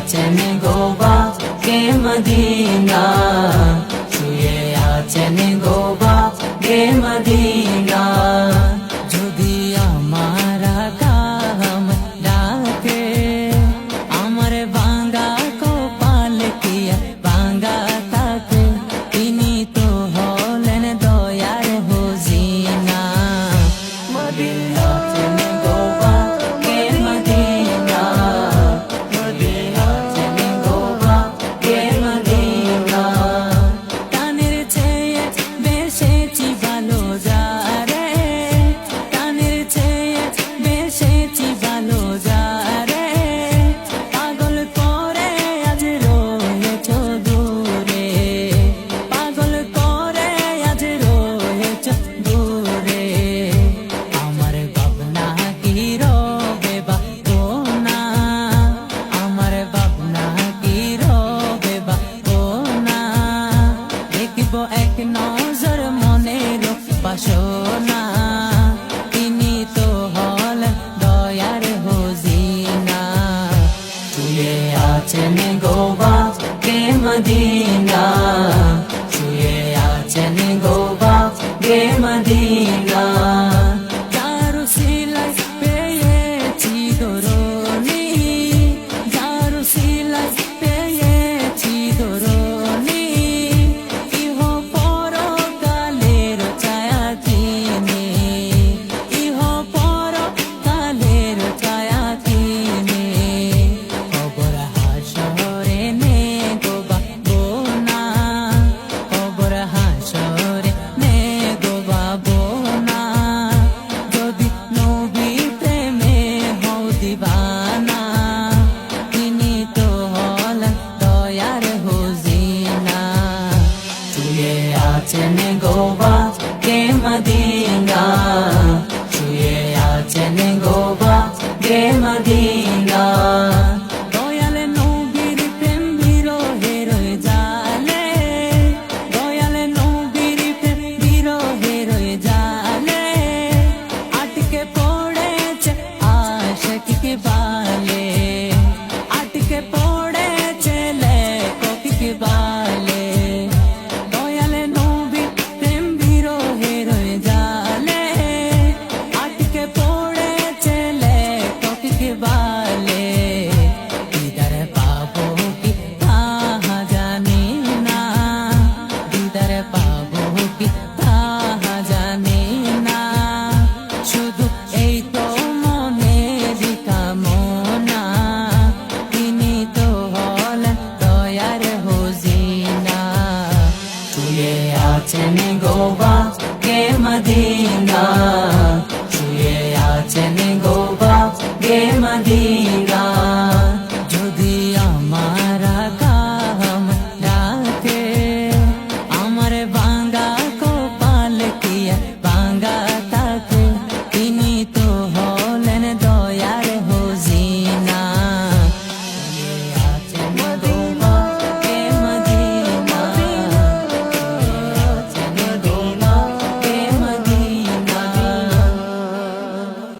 আছেন গোবা কে মদিনা, শুয়ে আছেন গোবা কে মদিনা। যদি আমার কাম ডাকে, আমার ভাঙ্গা কপাল কি ভাঙ্গা থাকে, তিনি তো হলেন দয়ার হুজিনা। মদিনা আছেন গোবা কে মদিনা, মদিনা আছেন গোবা কে মদিনা। টানের চেয়ে বেশি ভালো যারে, টানের চেয়ে বেশি ভালো যারে, পাগল করে আজ রয়েছ দূরে, পাগল করে আজ রয়েছ দূরে। আমার ভাবনা কি রবে বা না, আমার ভাবনা কি রবে বা না, দেখব এক নজর মনের বাসনা, তিনি তো হলেন দয়ার হুজিনা। শুয়ে আছেন গোবা কে মদিনা।